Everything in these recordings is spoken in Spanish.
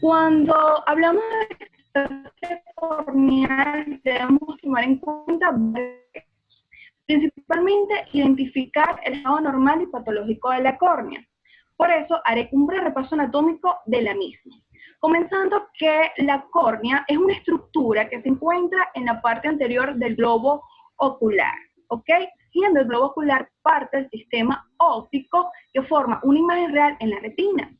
Cuando hablamos de estasia corneal, debemos tomar en cuenta principalmente identificar el estado normal y patológico de la córnea. Por eso haré un breve repaso anatómico de la misma. Comenzando que la córnea es una estructura que se encuentra en la parte anterior del globo ocular, ¿ok? Siendo el globo ocular parte del sistema óptico que forma una imagen real en la retina.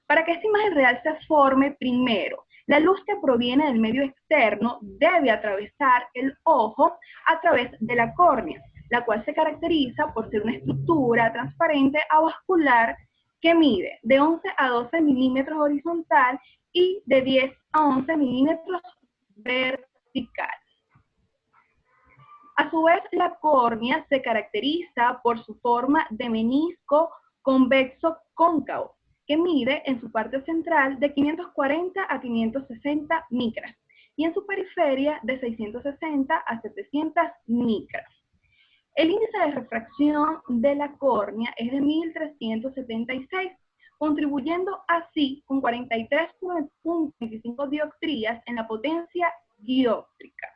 Para que esta imagen real se forme, primero, la luz que proviene del medio externo debe atravesar el ojo a través de la córnea, la cual se caracteriza por ser una estructura transparente avascular que mide de 11 a 12 milímetros horizontal y de 10 a 11 milímetros vertical. A su vez, la córnea se caracteriza por su forma de menisco convexo cóncavo, que mide en su parte central de 540 a 560 micras y en su periferia de 660 a 700 micras. El índice de refracción de la córnea es de 1376, contribuyendo así con 43.25 dioptrías en la potencia dióptrica.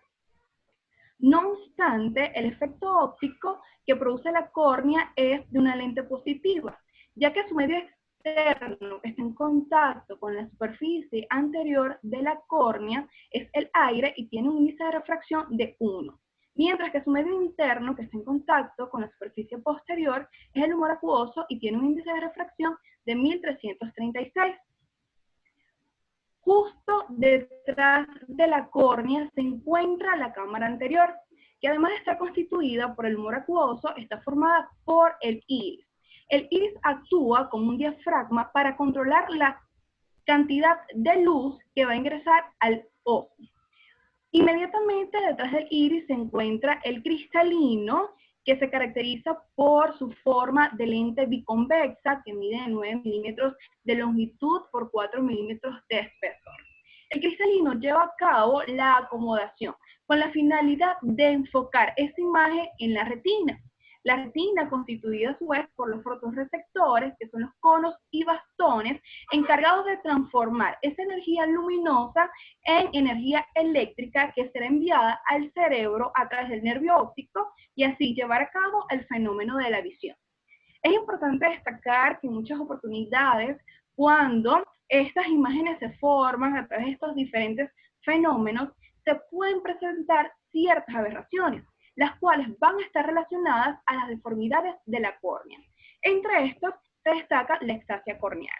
No obstante, el efecto óptico que produce la córnea es de una lente positiva, ya que su medio externo está en contacto con la superficie anterior de la córnea es el aire y tiene un índice de refracción de 1, mientras que su medio interno que está en contacto con la superficie posterior es el humor acuoso y tiene un índice de refracción de 1336. Justo detrás de la córnea se encuentra la cámara anterior, que además de estar constituida por el humor acuoso, está formada por el iris. El iris actúa como un diafragma para controlar la cantidad de luz que va a ingresar al ojo. Inmediatamente detrás del iris se encuentra el cristalino, que se caracteriza por su forma de lente biconvexa que mide 9 milímetros de longitud por 4 milímetros de espesor. El cristalino lleva a cabo la acomodación con la finalidad de enfocar esta imagen en la retina. La retina, constituida a su vez por los fotorreceptores, que son los conos y bastones, encargados de transformar esa energía luminosa en energía eléctrica que será enviada al cerebro a través del nervio óptico y así llevar a cabo el fenómeno de la visión. Es importante destacar que en muchas oportunidades, cuando estas imágenes se forman a través de estos diferentes fenómenos, se pueden presentar ciertas aberraciones, las cuales van a estar relacionadas a las deformidades de la córnea. Entre estos se destaca la ectasia corneal,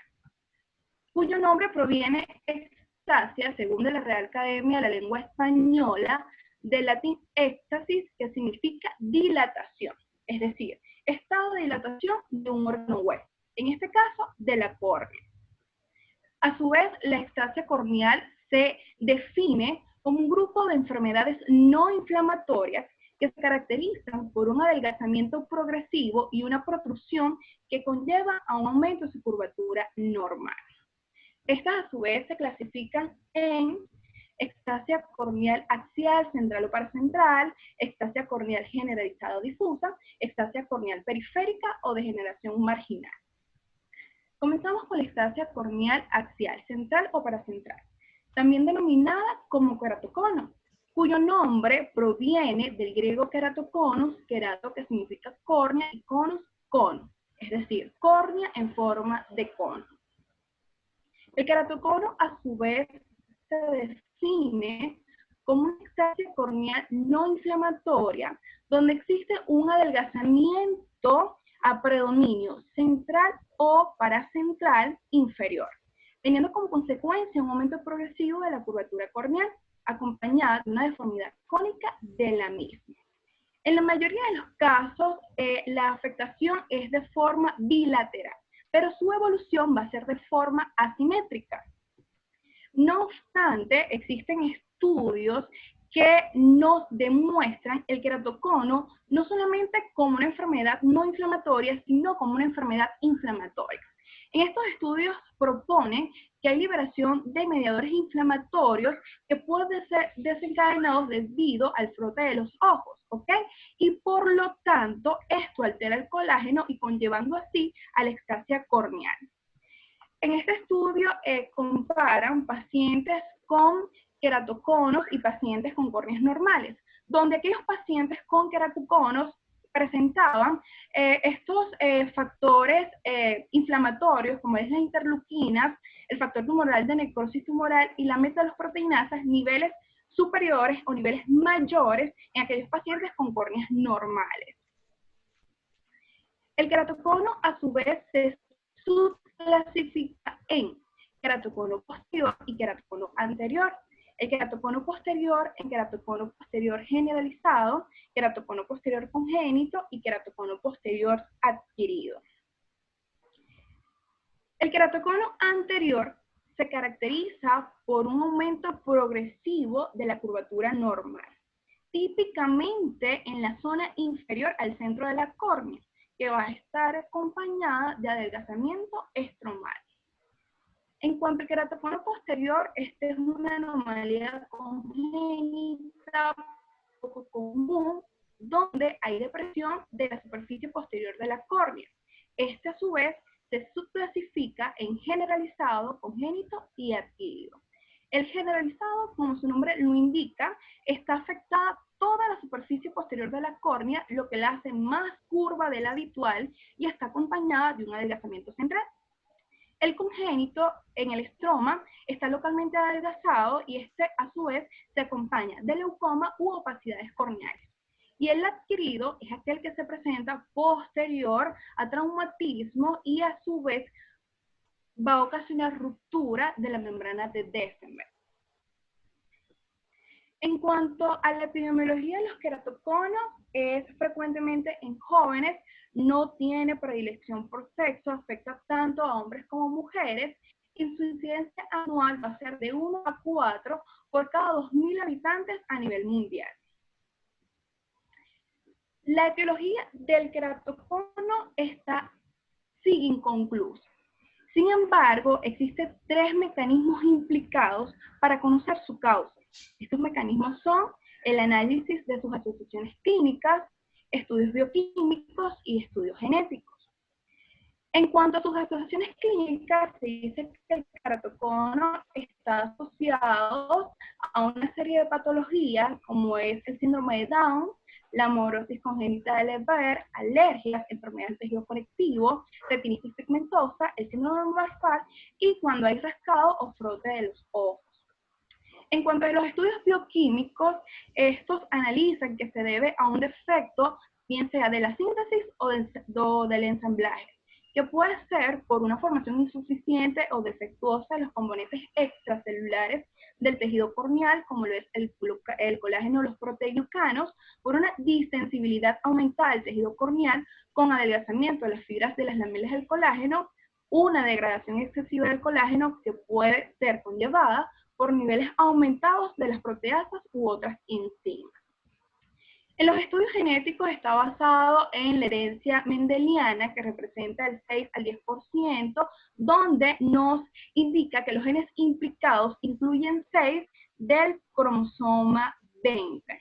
cuyo nombre proviene ectasia, según la Real Academia de la Lengua Española, del latín éxtasis, que significa dilatación, es decir, estado de dilatación de un órgano hueso, en este caso de la córnea. A su vez, la ectasia corneal se define como un grupo de enfermedades no inflamatorias que se caracterizan por un adelgazamiento progresivo y una protrusión que conlleva a un aumento de su curvatura normal. Estas a su vez se clasifican en ectasia corneal axial, central o paracentral, ectasia corneal generalizada o difusa, ectasia corneal periférica o degeneración marginal. Comenzamos con la ectasia corneal axial, central o paracentral, también denominada como queratocono, cuyo nombre proviene del griego keratoconos, querato que significa córnea y conos, cono, es decir, córnea en forma de cono. El queratocono a su vez se define como una ectasia corneal no inflamatoria, donde existe un adelgazamiento a predominio central o paracentral inferior, teniendo como consecuencia un aumento progresivo de la curvatura corneal, acompañada de una deformidad cónica de la misma. En la mayoría de los casos, la afectación es de forma bilateral, pero su evolución va a ser de forma asimétrica. No obstante, existen estudios que nos demuestran el queratocono no solamente como una enfermedad no inflamatoria, sino como una enfermedad inflamatoria. En estos estudios proponen que hay liberación de mediadores inflamatorios que pueden ser desencadenados debido al frote de los ojos, ¿ok? Y por lo tanto, esto altera el colágeno y conllevando así a la ectasia corneal. En este estudio comparan pacientes con queratoconos y pacientes con córneas normales, donde aquellos pacientes con queratoconos presentaban estos factores inflamatorios, como es la interleuquinas, el factor tumoral de necrosis tumoral y la metalosproteinasas, niveles superiores o niveles mayores en aquellos pacientes con córneas normales. El queratocono, a su vez, se subclasifica en queratocono posterior y queratocono anterior. El queratocono posterior en queratocono posterior generalizado, queratocono posterior congénito y queratocono posterior adquirido. El queratocono anterior se caracteriza por un aumento progresivo de la curvatura normal, típicamente en la zona inferior al centro de la córnea, que va a estar acompañada de adelgazamiento estromal. En cuanto al queratocono posterior, esta es una anomalía congénita poco común, donde hay depresión de la superficie posterior de la córnea. Este, a su vez, se subclasifica en generalizado, congénito y adquirido. El generalizado, como su nombre lo indica, está afectada toda la superficie posterior de la córnea, lo que la hace más curva de la habitual y está acompañada de un adelgazamiento central. El congénito en el estroma está localmente adelgazado y este, a su vez, se acompaña de leucoma u opacidades corneales. Y el adquirido es aquel que se presenta posterior a traumatismo y, a su vez, va a ocasionar ruptura de la membrana de December. En cuanto a la epidemiología de los queratoconos, es frecuentemente en jóvenes, no tiene predilección por sexo, afecta tanto a hombres como mujeres, y su incidencia anual va a ser de 1 a 4 por cada 2.000 habitantes a nivel mundial. La etiología del queratocono sigue inconclusa. Sin embargo, existen 3 mecanismos implicados para conocer su causa. Estos mecanismos son el análisis de sus asociaciones clínicas, estudios bioquímicos y estudios genéticos. En cuanto a sus asociaciones clínicas, se dice que el queratocono está asociado a una serie de patologías como es el síndrome de Down, la amaurosis congénita de Leber, alergias, enfermedades del tejido conectivo, retinitis pigmentosa, el síndrome de Marfan y cuando hay rascado o frote de los ojos. En cuanto a los estudios bioquímicos, estos analizan que se debe a un defecto, bien sea de la síntesis o del ensamblaje, que puede ser por una formación insuficiente o defectuosa de los componentes extracelulares del tejido corneal, como lo es el colágeno o los proteoglucanos, por una distensibilidad aumentada del tejido corneal con adelgazamiento de las fibras de las lamelas del colágeno, una degradación excesiva del colágeno que puede ser conllevada por niveles aumentados de las proteasas u otras enzimas. En los estudios genéticos está basado en la herencia mendeliana, que representa el 6 al 10%, donde nos indica que los genes implicados incluyen 6 del cromosoma 20.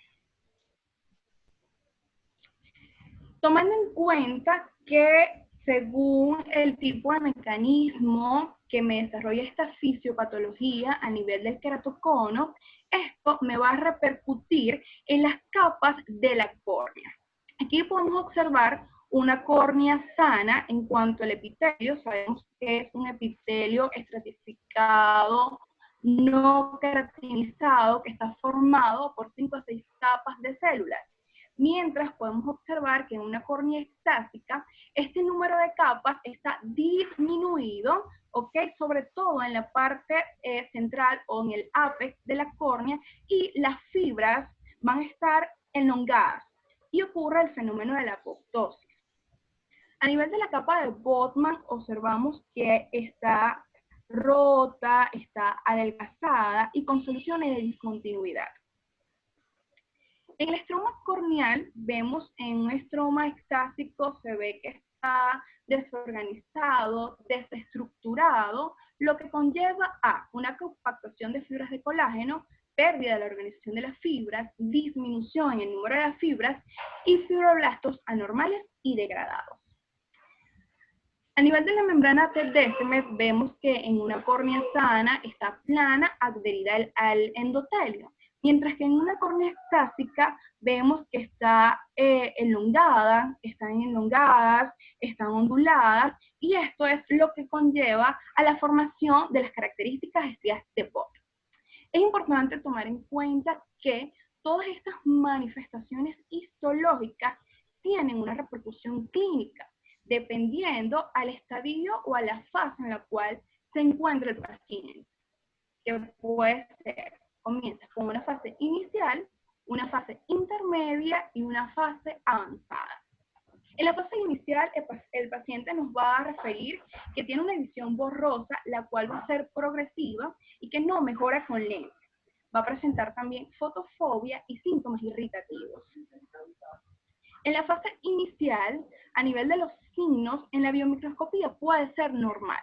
Tomando en cuenta que según el tipo de mecanismo que me desarrolla esta fisiopatología a nivel del queratocono, esto me va a repercutir en las capas de la córnea. Aquí podemos observar una córnea sana en cuanto al epitelio. Sabemos que es un epitelio estratificado, no queratinizado, que está formado por 5 a 6 capas de células. Mientras podemos observar que en una córnea extásica, este número de capas está disminuido, ¿ok? Sobre todo en la parte central o en el ápex de la córnea, y las fibras van a estar elongadas y ocurre el fenómeno de la apoptosis. A nivel de la capa de Botman observamos que está rota, está adelgazada y con soluciones de discontinuidad. En el estroma corneal vemos en un estroma extásico se ve que está desorganizado, desestructurado, lo que conlleva a una compactación de fibras de colágeno, pérdida de la organización de las fibras, disminución en el número de las fibras y fibroblastos anormales y degradados. A nivel de la membrana de Descemet, vemos que en una córnea sana está plana, adherida al endotelio, mientras que en una córnea estática vemos que está elongada, están elongadas, están onduladas, y esto es lo que conlleva a la formación de las características estrías de Bott. Es importante tomar en cuenta que todas estas manifestaciones histológicas tienen una repercusión clínica, dependiendo al estadio o a la fase en la cual se encuentra el paciente, que puede ser, comienza con una fase inicial, una fase intermedia y una fase avanzada. En la fase inicial, el paciente nos va a referir que tiene una visión borrosa, la cual va a ser progresiva y que no mejora con lentes. Va a presentar también fotofobia y síntomas irritativos. En la fase inicial, a nivel de los signos, en la biomicroscopía puede ser normal.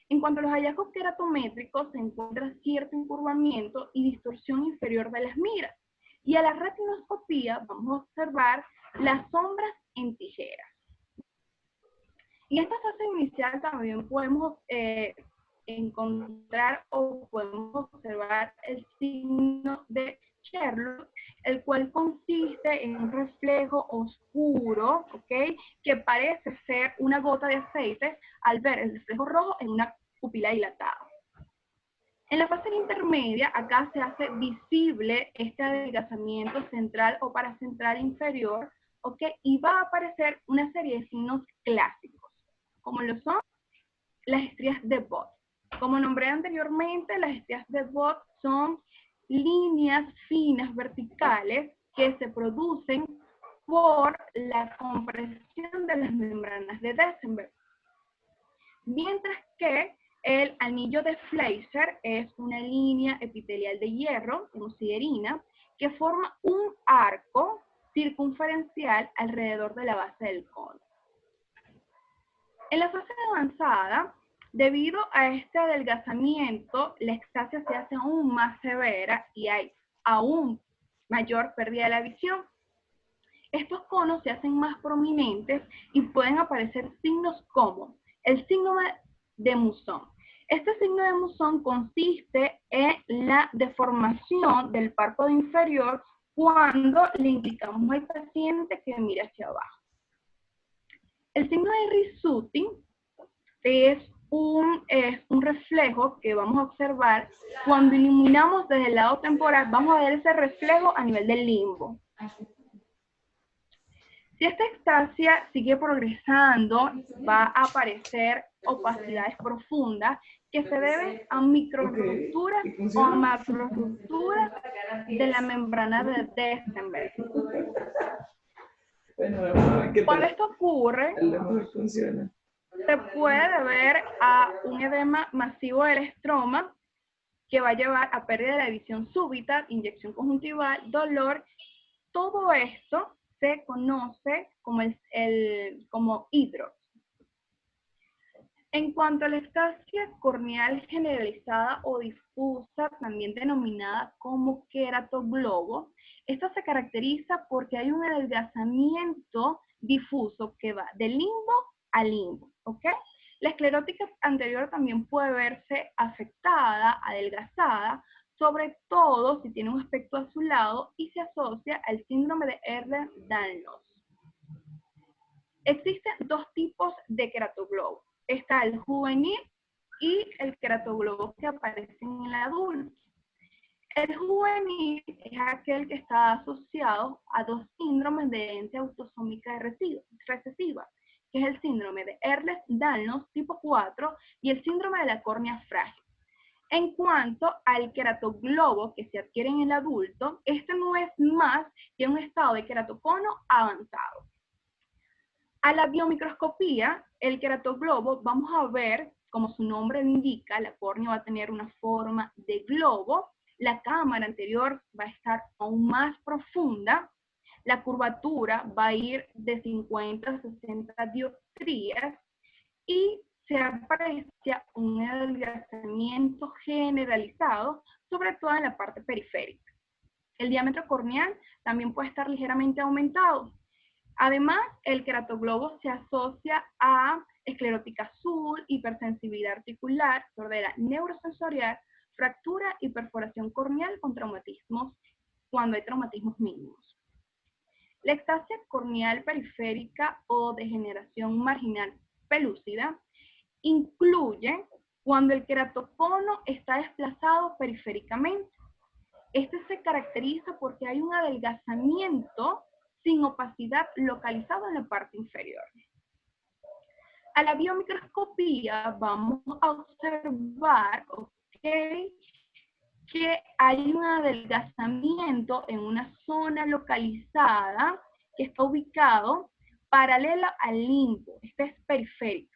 En cuanto a los hallazgos keratométricos, se encuentra cierto encurvamiento y distorsión inferior de las miras. Y a la retinoscopía vamos a observar las sombras en tijeras. En esta fase inicial también podemos encontrar o podemos observar el signo de Sherlock, el cual consiste en un reflejo oscuro, ¿ok? Que parece ser una gota de aceite al ver el reflejo rojo en una pupila dilatada. En la fase intermedia, acá se hace visible este adelgazamiento central o paracentral inferior, ¿ok? Y va a aparecer una serie de signos clásicos, como lo son las estrías de Bott. Como nombré anteriormente, las estrías de Bott son líneas finas verticales que se producen por la compresión de las membranas de Descemet. Mientras que el anillo de Fleischer es una línea epitelial de hierro, hemosiderina, que forma un arco circunferencial alrededor de la base del cono. En la fase avanzada, debido a este adelgazamiento, la ectasia se hace aún más severa y hay aún mayor pérdida de la visión. Estos conos se hacen más prominentes y pueden aparecer signos como el síndrome de Mousson. Este signo de Mousson consiste en la deformación del párpado inferior cuando le indicamos al paciente que mire hacia abajo. El signo de Rizzuti es un reflejo que vamos a observar cuando iluminamos desde el lado temporal. Vamos a ver ese reflejo a nivel del limbo. Si esta ectasia sigue progresando, va a aparecer opacidades profundas que se deben a microrupturas o a macrorupturas de la membrana de Descemet. Cuando esto ocurre, se puede deber a un edema masivo del estroma que va a llevar a pérdida de la visión súbita, inyección conjuntival, dolor. Todo esto se conoce como hidrox. En cuanto a la ectasia corneal generalizada o difusa, también denominada como queratoglobo, esta se caracteriza porque hay un adelgazamiento difuso que va de limbo a limbo, ¿ok? La esclerótica anterior también puede verse afectada, adelgazada, sobre todo si tiene un aspecto azulado y se asocia al síndrome de Ehlers-Danlos. Existen dos tipos de queratoglobo. Está el juvenil y el queratoglobo que aparece en el adulto. El juvenil es aquel que está asociado a dos síndromes de herencia autosómica recesiva, que es el síndrome de Ehlers-Danlos tipo 4 y el síndrome de la córnea frágil. En cuanto al queratoglobo que se adquiere en el adulto, este no es más que un estado de queratocono avanzado. A la biomicroscopía, el queratoglobo, vamos a ver, como su nombre lo indica, la córnea va a tener una forma de globo, la cámara anterior va a estar aún más profunda, la curvatura va a ir de 50 a 60 dioptrías y se aprecia un adelgazamiento generalizado, sobre todo en la parte periférica. El diámetro corneal también puede estar ligeramente aumentado. Además, el queratoglobo se asocia a esclerótica azul, hipersensibilidad articular, sordera neurosensorial, fractura y perforación corneal con traumatismos cuando hay traumatismos mínimos. La ectasia corneal periférica o degeneración marginal pelúcida incluye cuando el queratocono está desplazado periféricamente. Este se caracteriza porque hay un adelgazamiento sin opacidad localizado en la parte inferior. A la biomicroscopía vamos a observar, que hay un adelgazamiento en una zona localizada que está ubicado paralelo al limbo. Este es periférico.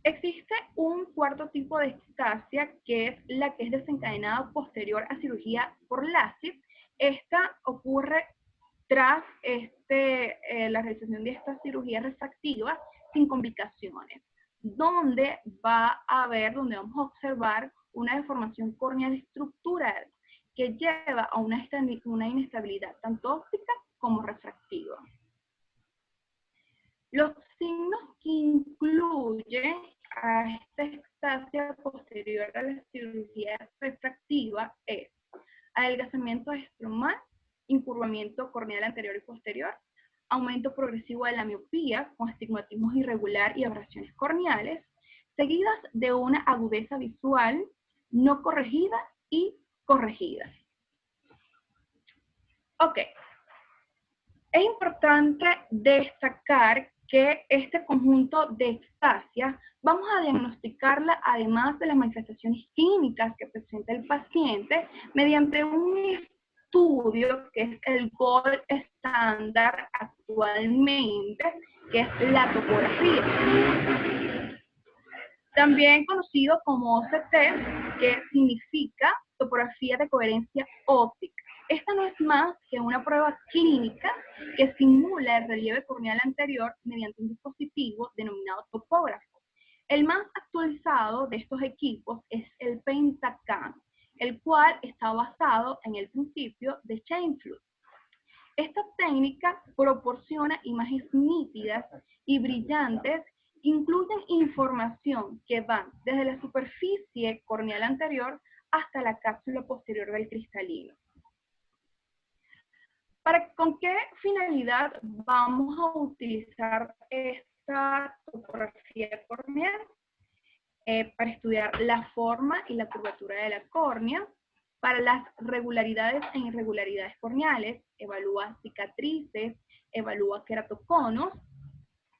Existe un cuarto tipo de ectasia, que es la que es desencadenada posterior a cirugía por LASIK. Esta ocurre tras la realización de esta cirugía refractiva sin complicaciones, donde donde vamos a observar una deformación corneal estructural que lleva a una inestabilidad tanto óptica como refractiva. Los signos que incluyen a esta ectasia posterior a la cirugía refractiva es adelgazamiento estromal, incurvamiento corneal anterior y posterior, aumento progresivo de la miopía con astigmatismo irregular y aberraciones corneales, seguidas de una agudeza visual no corregida y corregida. Ok. Es importante destacar que este conjunto de ectasias vamos a diagnosticarla, además de las manifestaciones clínicas que presenta el paciente, mediante un estudio que es el gold estándar actualmente, que es la topografía. También conocido como OCT, que significa topografía de coherencia óptica. Esta no es más que una prueba clínica que simula el relieve corneal anterior mediante un dispositivo denominado topógrafo. El más actualizado de estos equipos es el Pentacam, el cual está basado en el principio de Scheimpflug. Esta técnica proporciona imágenes nítidas y brillantes que incluyen información que va desde la superficie corneal anterior hasta la cápsula posterior del cristalino. ¿Con qué finalidad vamos a utilizar esta topografía corneal? Para estudiar la forma y la curvatura de la córnea, para las regularidades e irregularidades corneales, evalúa cicatrices, evalúa queratoconos,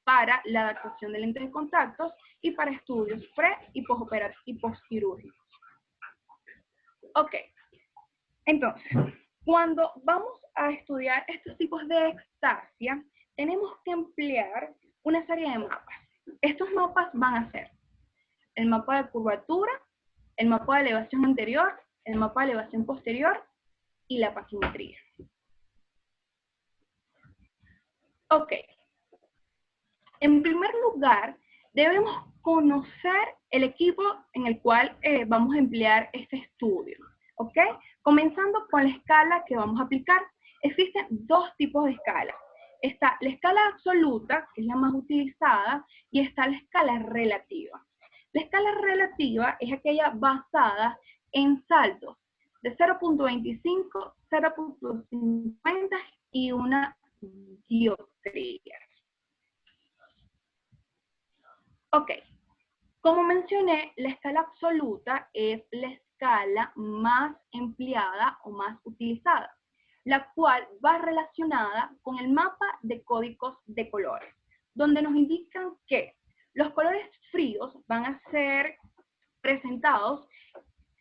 para la adaptación de lentes de contactos y para estudios pre- y postoperativos y postquirúrgicos. Ok, entonces, cuando vamos a estudiar estos tipos de ectasia, tenemos que emplear una serie de mapas. Estos mapas van a ser el mapa de curvatura, el mapa de elevación anterior, el mapa de elevación posterior y la paquimetría. Ok. En primer lugar, debemos conocer el equipo en el cual vamos a emplear este estudio. ¿Ok? Comenzando con la escala que vamos a aplicar. Existen dos tipos de escalas. Está la escala absoluta, que es la más utilizada, y está la escala relativa. La escala relativa es aquella basada en saltos de 0.25, 0.50 y una dioptría. Ok, como mencioné, la escala absoluta es la escala más empleada o más utilizada, la cual va relacionada con el mapa de códigos de colores, donde nos indican que los colores fríos van a ser presentados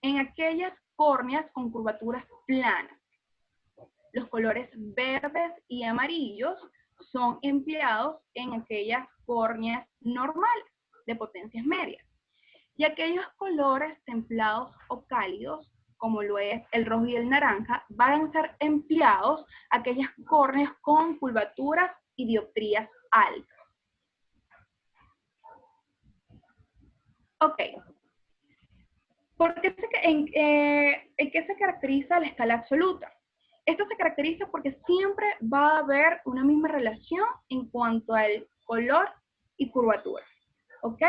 en aquellas córneas con curvaturas planas. Los colores verdes y amarillos son empleados en aquellas córneas normales de potencias medias. Y aquellos colores templados o cálidos, como lo es el rojo y el naranja, van a ser empleados aquellas córneas con curvaturas y dioptrías altas. Ok. ¿En qué se caracteriza la escala absoluta? Esto se caracteriza porque siempre va a haber una misma relación en cuanto al color y curvatura, ¿ok?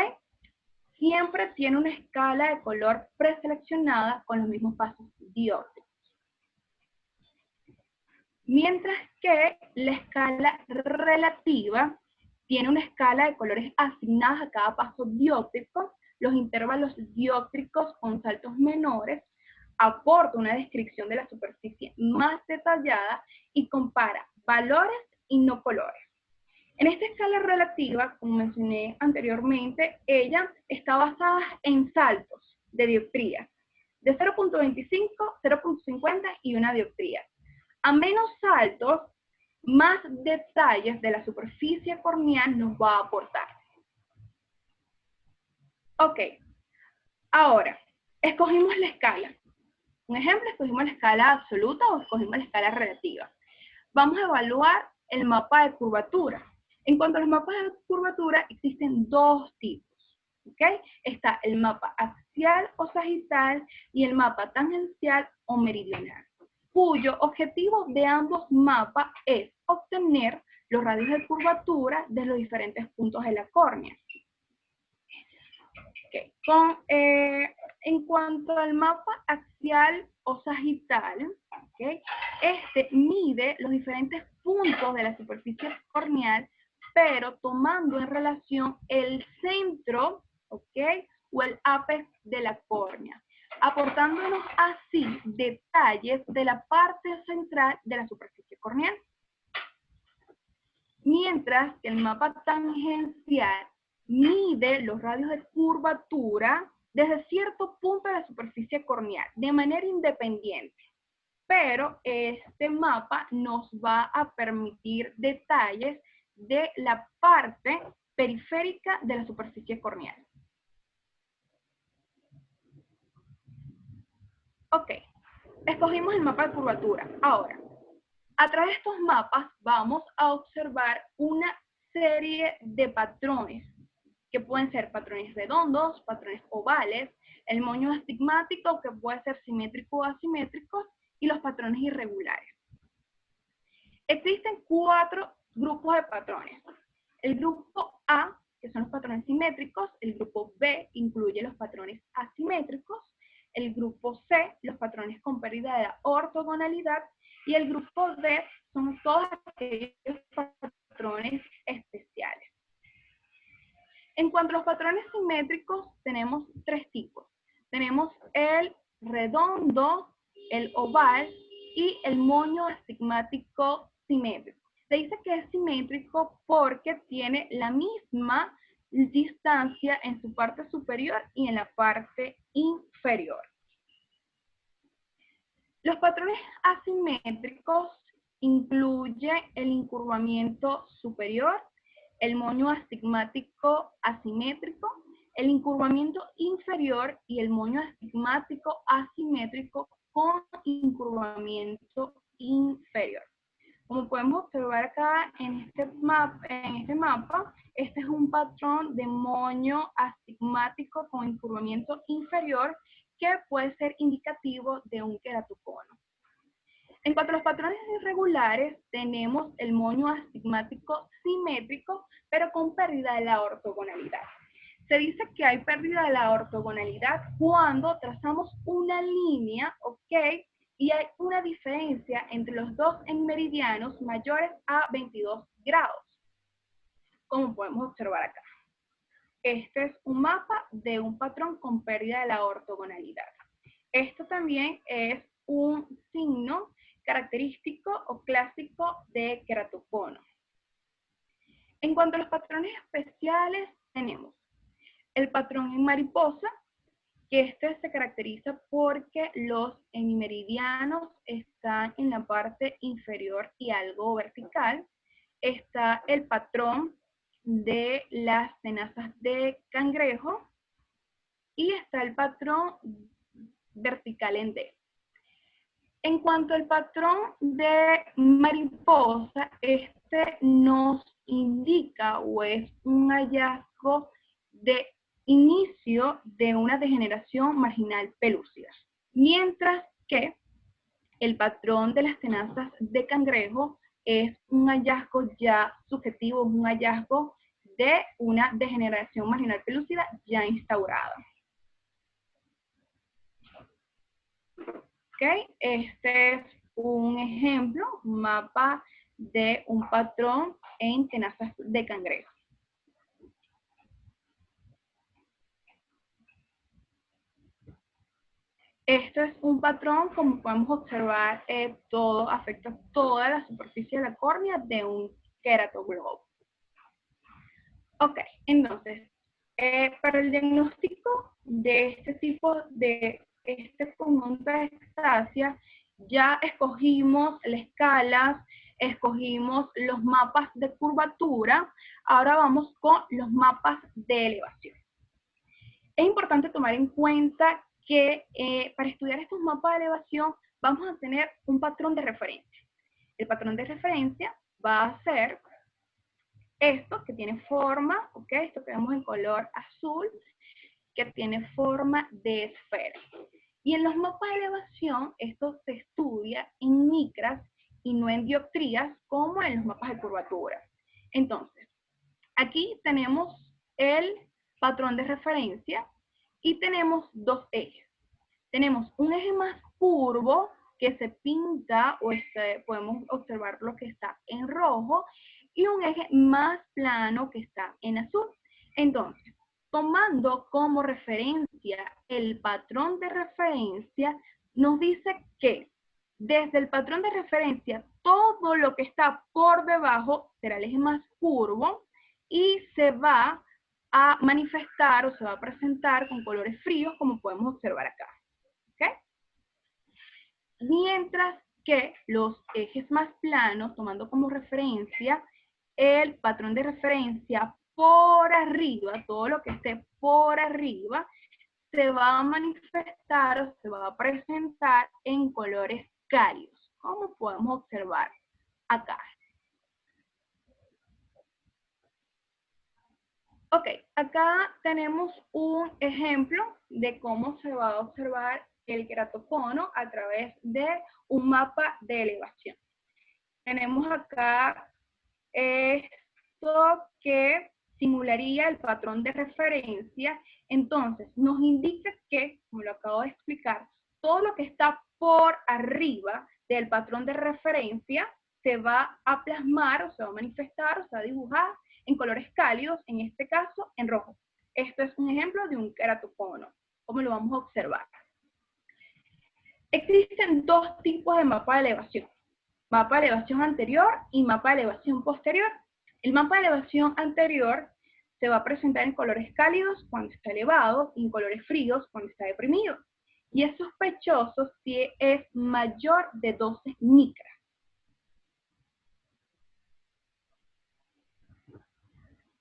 Siempre tiene una escala de color preseleccionada con los mismos pasos dióptricos. Mientras que la escala relativa tiene una escala de colores asignadas a cada paso dióptrico, los intervalos dióptricos con saltos menores, aporta una descripción de la superficie más detallada y compara valores y no colores. En esta escala relativa, como mencioné anteriormente, ella está basada en saltos de dioptrías, de 0.25, 0.50 y una dioptría. A menos saltos, más detalles de la superficie corneal nos va a aportar. Ok, ahora, escogimos la escala. Un ejemplo, escogimos la escala absoluta o escogimos la escala relativa. Vamos a evaluar el mapa de curvatura. En cuanto a los mapas de curvatura, existen dos tipos. ¿Okay? Está el mapa axial o sagital y el mapa tangencial o meridional, cuyo objetivo de ambos mapas es obtener los radios de curvatura de los diferentes puntos de la córnea. Okay. En cuanto al mapa axial o sagital, ¿okay? Este mide los diferentes puntos de la superficie corneal, pero tomando en relación el centro, ¿okay? O el ápex de la córnea, aportándonos así detalles de la parte central de la superficie corneal. Mientras que el mapa tangencial mide los radios de curvatura desde cierto punto de la superficie corneal, de manera independiente. Pero este mapa nos va a permitir detalles de la parte periférica de la superficie corneal. Ok, escogimos el mapa de curvatura. Ahora, a través de estos mapas vamos a observar una serie de patrones, que pueden ser patrones redondos, patrones ovales, el moño astigmático, que puede ser simétrico o asimétrico, y los patrones irregulares. Existen 4 grupos de patrones. El grupo A, que son los patrones simétricos, el grupo B incluye los patrones asimétricos, el grupo C, los patrones con pérdida de la ortogonalidad, y el grupo D son todos aquellos patrones especiales. En cuanto a los patrones simétricos, tenemos 3 tipos. Tenemos el redondo, el oval y el moño astigmático simétrico. Se dice que es simétrico porque tiene la misma distancia en su parte superior y en la parte inferior. Los patrones asimétricos incluyen el incurvamiento superior, el moño astigmático asimétrico, el incurvamiento inferior y el moño astigmático asimétrico con incurvamiento inferior. Como podemos observar acá en este mapa, este es un patrón de moño astigmático con incurvamiento inferior que puede ser indicativo de un queratocono. En cuanto a los patrones irregulares, tenemos el moño astigmático simétrico, pero con pérdida de la ortogonalidad. Se dice que hay pérdida de la ortogonalidad cuando trazamos una línea, ¿ok? Y hay una diferencia entre los dos en meridianos mayores a 22 grados, como podemos observar acá. Este es un mapa de un patrón con pérdida de la ortogonalidad. Esto también es un signo característico o clásico de queratocono. En cuanto a los patrones especiales, tenemos el patrón en mariposa, que este se caracteriza porque los hemimeridianos están en la parte inferior y algo vertical. Está el patrón de las tenazas de cangrejo y está el patrón vertical en D. En cuanto al patrón de mariposa, este nos indica o es un hallazgo de inicio de una degeneración marginal pelúcida. Mientras que el patrón de las tenazas de cangrejo es un hallazgo ya subjetivo, un hallazgo de una degeneración marginal pelúcida ya instaurada. ¿Ok? Este es un ejemplo, un mapa de un patrón en tenazas de cangrejo. Esto es un patrón, como podemos observar, afecta toda la superficie de la córnea de un queratoglobo. Ok, entonces, para el diagnóstico de este tipo de este conjunto de ectasia, ya escogimos las escalas, escogimos los mapas de curvatura, ahora vamos con los mapas de elevación. Es importante tomar en cuenta que para estudiar estos mapas de elevación vamos a tener un patrón de referencia. El patrón de referencia va a ser esto que tiene forma, ¿ok? Esto que vemos en color azul, que tiene forma de esfera. Y en los mapas de elevación, esto se estudia en micras y no en dioptrías, como en los mapas de curvatura. Entonces, aquí tenemos el patrón de referencia y tenemos dos ejes. Tenemos un eje más curvo que se pinta, o podemos observar lo que está en rojo, y un eje más plano que está en azul. Entonces, tomando como referencia el patrón de referencia, nos dice que desde el patrón de referencia, todo lo que está por debajo será el eje más curvo y se va a manifestar o se va a presentar con colores fríos, como podemos observar acá. ¿Okay? Mientras que los ejes más planos, tomando como referencia el patrón de referencia por arriba, todo lo que esté por arriba, se va a manifestar o se va a presentar en colores cálidos, como podemos observar acá. Ok, acá tenemos un ejemplo de cómo se va a observar el queratocono a través de un mapa de elevación. Tenemos acá esto que simularía el patrón de referencia. Entonces, nos indica que, como lo acabo de explicar, todo lo que está por arriba del patrón de referencia se va a plasmar o se va a manifestar o se va a dibujar en colores cálidos, en este caso en rojo. Esto es un ejemplo de un queratocono, como lo vamos a observar. Existen dos tipos de mapa de elevación. Mapa de elevación anterior y mapa de elevación posterior. El mapa de elevación anterior se va a presentar en colores cálidos cuando está elevado y en colores fríos cuando está deprimido. Y es sospechoso si es mayor de 12 micras.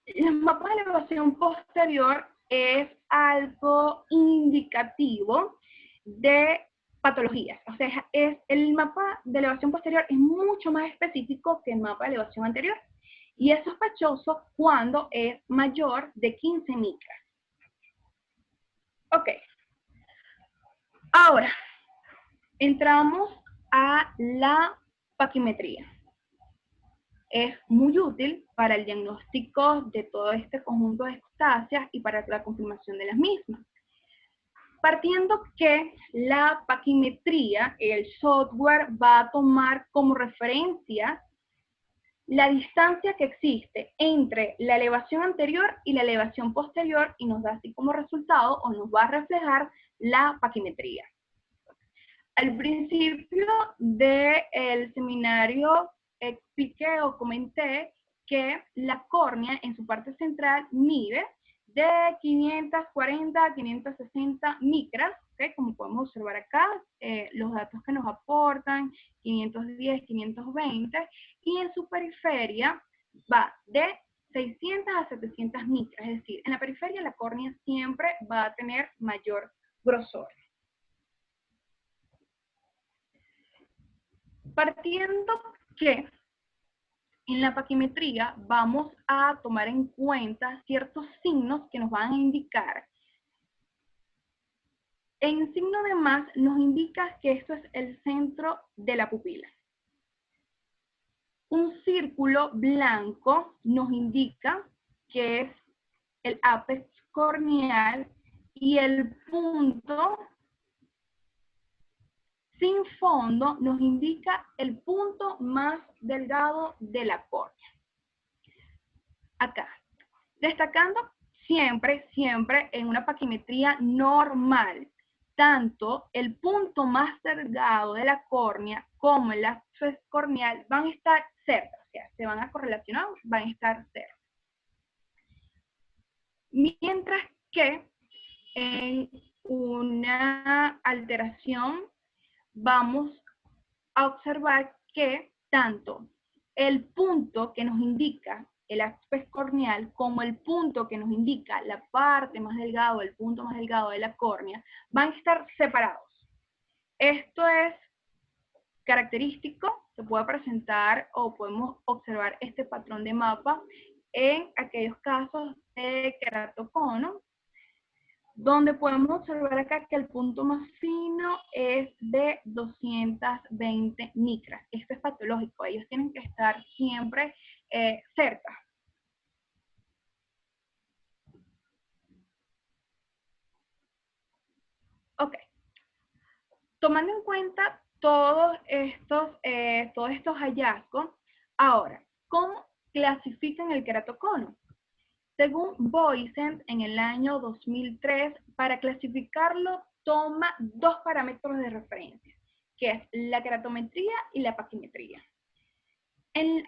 El mapa de elevación posterior es algo indicativo de patologías. O sea, el mapa de elevación posterior es mucho más específico que el mapa de elevación anterior. Y es sospechoso cuando es mayor de 15 micras. Ok. Ahora, entramos a la paquimetría. Es muy útil para el diagnóstico de todo este conjunto de ectasias y para la confirmación de las mismas. Partiendo que la paquimetría, el software va a tomar como referencia la distancia que existe entre la elevación anterior y la elevación posterior y nos da así como resultado o nos va a reflejar la paquimetría. Al principio del seminario expliqué o comenté que la córnea en su parte central mide de 540 a 560 micras, ¿okay? Como podemos observar acá, los datos que nos aportan, 510, 520, y en su periferia va de 600 a 700 micras, es decir, en la periferia la córnea siempre va a tener mayor grosor. Partiendo que en la paquimetría vamos a tomar en cuenta ciertos signos que nos van a indicar En signo de más nos indica que esto es el centro de la pupila. Un círculo blanco nos indica que es el ápex corneal y el punto sin fondo nos indica el punto más delgado de la córnea. Acá, destacando siempre en una paquimetría normal, tanto el punto más delgado de la córnea como el ápex corneal van a estar cerca, o sea, se van a correlacionar, van a estar cerca. Mientras que en una alteración vamos a observar que tanto el punto que nos indica el ápex corneal como el punto que nos indica la parte más delgada, el punto más delgado de la córnea, van a estar separados. Esto es característico, se puede presentar o podemos observar este patrón de mapa en aquellos casos de queratocono, donde podemos observar acá que el punto más fino es de 220 micras. Esto es patológico, ellos tienen que estar siempre cerca. Ok. Tomando en cuenta todos estos hallazgos, ahora, ¿cómo clasifican el queratocono? Según Boysen, en el año 2003, para clasificarlo toma dos parámetros de referencia, que es la queratometría y la paquimetría. En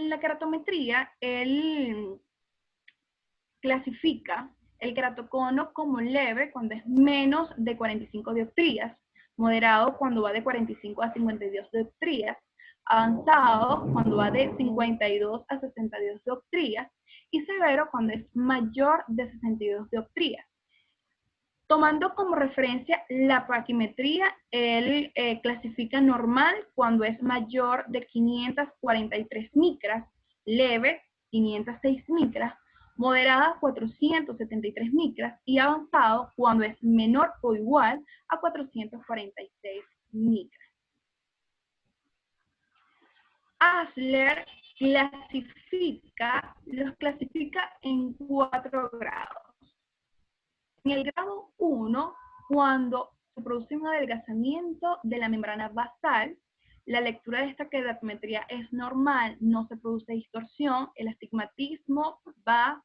la queratometría, él clasifica el queratocono como leve cuando es menos de 45 dioptrías, moderado cuando va de 45 a 52 dioptrías, avanzado cuando va de 52 a 62 dioptrías y severo cuando es mayor de 62 dioptrías. Tomando como referencia la paquimetría, él clasifica normal cuando es mayor de 543 micras, leve 506 micras, moderada 473 micras y avanzado cuando es menor o igual a 446 micras. Asler los clasifica en 4 grados. En el grado 1, cuando se produce un adelgazamiento de la membrana basal, la lectura de esta queratometría es normal, no se produce distorsión, el astigmatismo va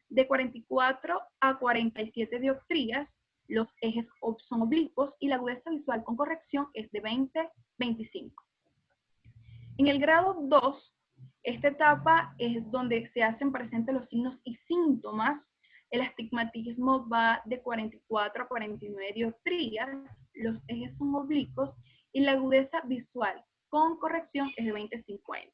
de 44 a 47 dioptrías, los ejes son oblicuos y la agudeza visual con corrección es de 20-25. En el grado 2, esta etapa es donde se hacen presentes los signos y síntomas. El astigmatismo va de 44 a 49 dioptrías, los ejes son oblicuos y la agudeza visual con corrección es de 20-50.